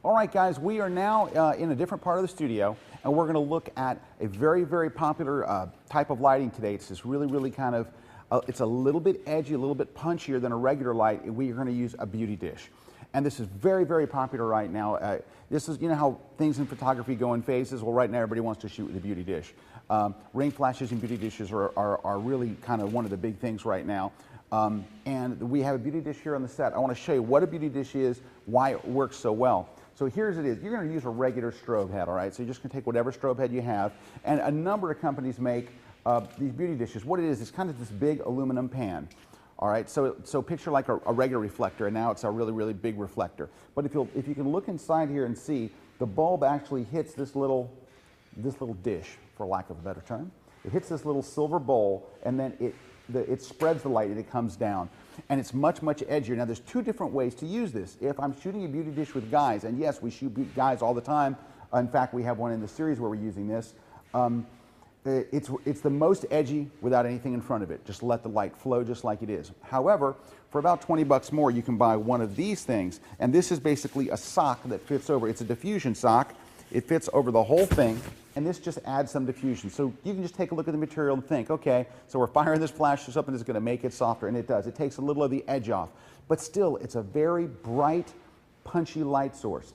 All right, guys, we are now in a different part of the studio, and we're going to look at a very, very popular type of lighting today. It's this really kind of, it's a little bit edgy, a little bit punchier than a regular light. We are going to use a beauty dish. And this is very, very popular right now. This is, you know how things in photography go in phases? Well, right now everybody wants to shoot with a beauty dish. Ring flashes and beauty dishes are really kind of one of the big things right now. And we have a beauty dish here on the set. I want to show you what a beauty dish is, why it works so well. So here's it is. You're going to use a regular strobe head, all right? So you're just going to take whatever strobe head you have. And a number of companies make these beauty dishes. What it is, it's kind of this big aluminum pan. All right, so picture like a regular reflector, and now it's a really big reflector. But if you can look inside here and see, the bulb actually hits this little dish, for lack of a better term. It hits this little silver bowl, and then it spreads the light and it comes down. And it's much edgier. Now, there's two different ways to use this. If I'm shooting a beauty dish with guys, and yes, we shoot guys all the time. In fact, we have one in the series where we're using this. It's the most edgy without anything in front of it. Just let the light flow just like it is. However, for about 20 bucks more, you can buy one of these things. And this is basically a sock that fits over. It's a diffusion sock. It fits over the whole thing. And this just adds some diffusion. So you can just take a look at the material and think, okay, so we're firing this flash to something that's going to make it softer. And it does. It takes a little of the edge off. But still, it's a very bright, punchy light source.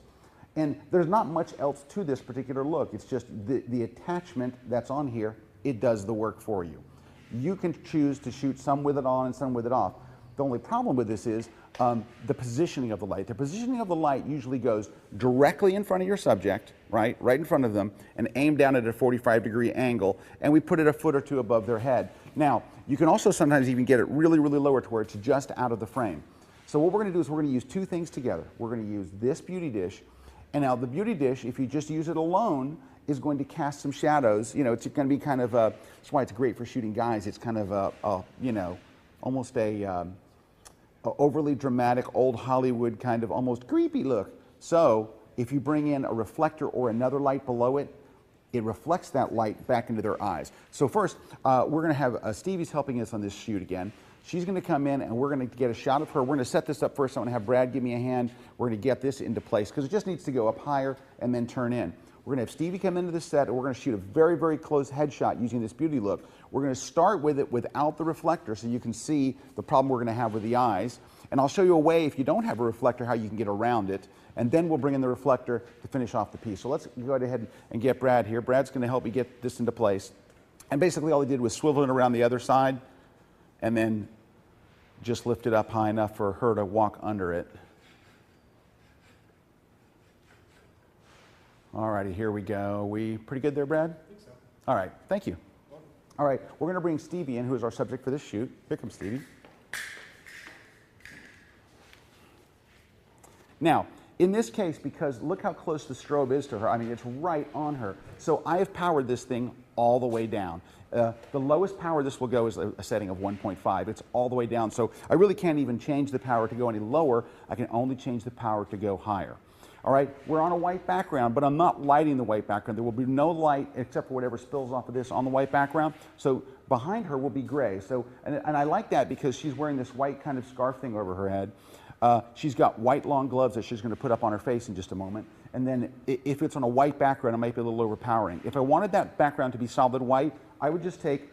And there's not much else to this particular look. It's just the attachment that's on here, it does the work for you. You can choose to shoot some with it on and some with it off. The only problem with this is the positioning of the light. The positioning of the light usually goes directly in front of your subject, right in front of them, and aimed down at a 45-degree angle, and we put it a foot or two above their head. Now, you can also sometimes even get it really lower to where it's just out of the frame. So what we're going to do is we're going to use two things together. We're going to use this beauty dish. And now the beauty dish, if you just use it alone, is going to cast some shadows. You know, it's going to be kind of a, that's why it's great for shooting guys. It's kind of a you know, almost a overly dramatic, old Hollywood kind of almost creepy look. So if you bring in a reflector or another light below it, it reflects that light back into their eyes. So first, we're going to have Stevie's helping us on this shoot again. She's going to come in and we're going to get a shot of her. We're going to set this up first. I'm going to have Brad give me a hand. We're going to get this into place because it just needs to go up higher and then turn in. We're going to have Stevie come into the set and we're going to shoot a very close headshot using this beauty look. We're going to start with it without the reflector so you can see the problem we're going to have with the eyes. And I'll show you a way, if you don't have a reflector, how you can get around it. And then we'll bring in the reflector to finish off the piece. So let's go ahead and get Brad here. Brad's going to help me get this into place. And basically all he did was swivel it around the other side and then just lift it up high enough for her to walk under it. All righty, here we go. We pretty good there, Brad? I think so. All right, thank you. All right, we're going to bring Stevie in, who is our subject for this shoot. Here comes Stevie. Now, in this case, because look how close the strobe is to her, I mean, it's right on her. So I have powered this thing all the way down. The lowest power this will go is a setting of 1.5. It's all the way down. So I really can't even change the power to go any lower. I can only change the power to go higher. All right, we're on a white background, but I'm not lighting the white background. There will be no light except for whatever spills off of this on the white background. So behind her will be gray. So, and I like that because she's wearing this white kind of scarf thing over her head. She's got white long gloves that she's going to put up on her face in just a moment. And then if it's on a white background, it might be a little overpowering. If I wanted that background to be solid white, I would just take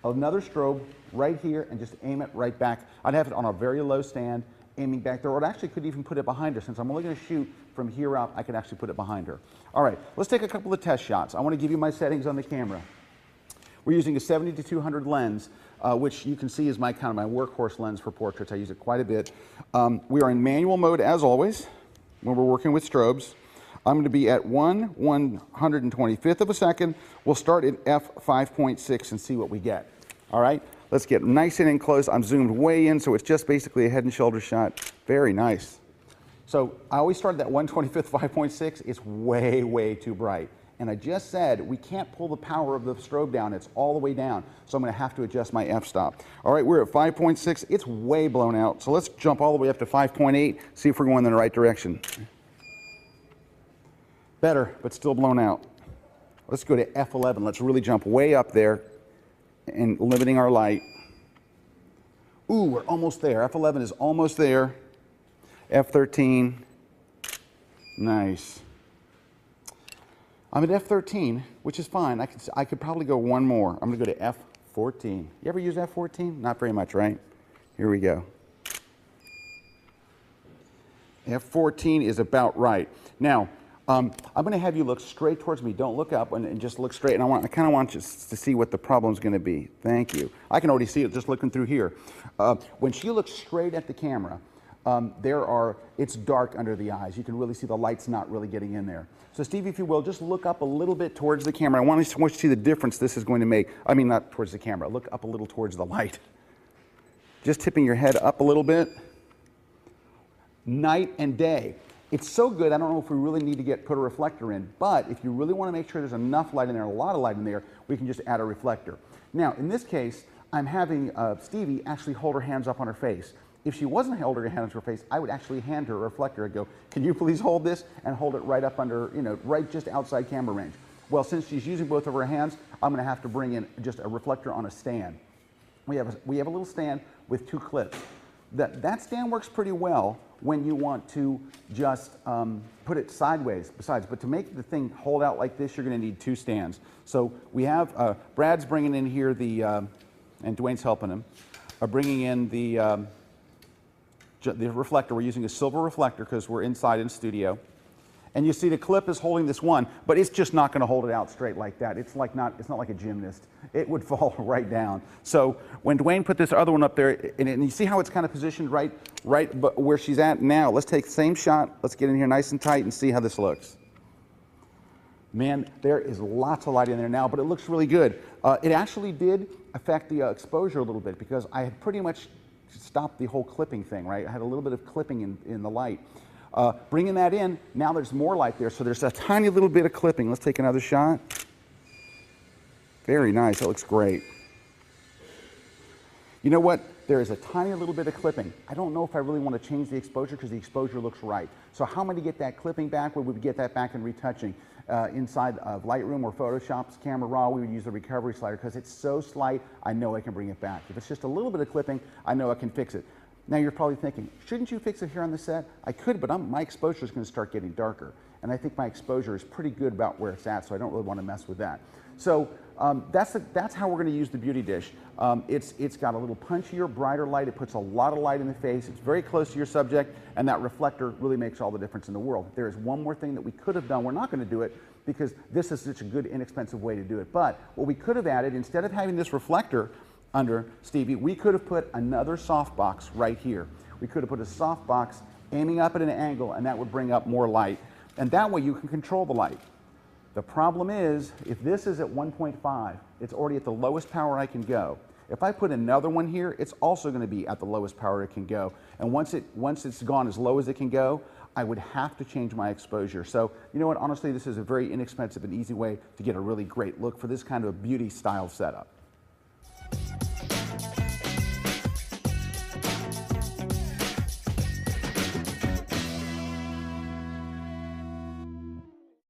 another strobe right here and just aim it right back. I'd have it on a very low stand, aiming back there, or I actually could even put it behind her. Since I'm only going to shoot from here up, I could actually put it behind her. All right, let's take a couple of test shots. I want to give you my settings on the camera. We're using a 70-200 lens, which you can see is my kind of my workhorse lens for portraits. I use it quite a bit. We are in manual mode as always when we're working with strobes. I'm going to be at 1/125th of a second. We'll start at f5.6 and see what we get. All right, let's get nice in and close. I'm zoomed way in, so it's just basically a head and shoulder shot. Very nice. So I always start at that 1/25th 5.6. It's way too bright. And I just said we can't pull the power of the strobe down. It's all the way down. So I'm going to have to adjust my f-stop. All right, we're at 5.6. It's way blown out. So let's jump all the way up to 5.8, see if we're going in the right direction. Better, but still blown out. Let's go to f11. Let's really jump way up there and limiting our light. Ooh, we're almost there. f11 is almost there. f13. Nice. I'm at F13, which is fine. I could probably go one more. I'm going to go to F14. You ever use F14? Not very much, right? Here we go. F14 is about right. Now, I'm going to have you look straight towards me. Don't look up and just look straight. And I kind of want you to see what the problem's going to be. Thank you. I can already see it just looking through here. When she looks straight at the camera, it's dark under the eyes. You can really see the light's not really getting in there. So Stevie, if you will, just look up a little bit towards the camera. I want you to see the difference this is going to make. I mean, not towards the camera. Look up a little towards the light. Just tipping your head up a little bit. Night and day. It's so good, I don't know if we really need to put a reflector in, but if you really want to make sure there's enough light in there, a lot of light in there, we can just add a reflector. Now, in this case, I'm having Stevie actually hold her hands up on her face. If she wasn't holding her hands on her face, I would actually hand her a reflector and go, can you please hold this? And hold it right up under, right just outside camera range. Well, since she's using both of her hands, I'm going to have to bring in just a reflector on a stand. We have a little stand with 2 clips. That stand works pretty well when you want to just put it sideways besides. But to make the thing hold out like this, you're going to need 2 stands. So we have, Brad's bringing in here and Dwayne's helping him, bringing in the reflector. We're using a silver reflector because we're inside in studio. And you see the clip is holding this one, but it's just not going to hold it out straight like that. It's not like a gymnast. It would fall right down. So when Dwayne put this other one up there, and you see how it's kind of positioned right where she's at now. Let's take the same shot. Let's get in here nice and tight and see how this looks. Man, there is lots of light in there now, but it looks really good. It actually did affect the exposure a little bit because I had pretty much stopped the whole clipping thing, right? I had a little bit of clipping in the light. Bringing that in, now there's more light there, so there's a tiny little bit of clipping. Let's take another shot. Very nice, that looks great. You know what? There is a tiny little bit of clipping. I don't know if I really want to change the exposure because the exposure looks right. So how am I going to get that clipping back? Well, we would get that back in retouching. Inside of Lightroom or Photoshop's Camera Raw, we would use the recovery slider because it's so slight, I know I can bring it back. If it's just a little bit of clipping, I know I can fix it. Now you're probably thinking, shouldn't you fix it here on the set? I could, but my exposure is going to start getting darker. And I think my exposure is pretty good about where it's at, so I don't really want to mess with that. So that's how we're going to use the Beauty Dish. It's got a little punchier, brighter light. It puts a lot of light in the face. It's very close to your subject, and that reflector really makes all the difference in the world. There is one more thing that we could have done. We're not going to do it because this is such a good, inexpensive way to do it. But what we could have added, instead of having this reflector under Stevie, we could have put another softbox right here. We could have put a softbox aiming up at an angle, and that would bring up more light. And that way you can control the light. The problem is, if this is at 1.5, it's already at the lowest power I can go. If I put another one here, it's also going to be at the lowest power it can go. And once it's gone as low as it can go, I would have to change my exposure. So, you know what, honestly, this is a very inexpensive and easy way to get a really great look for this kind of a beauty style setup.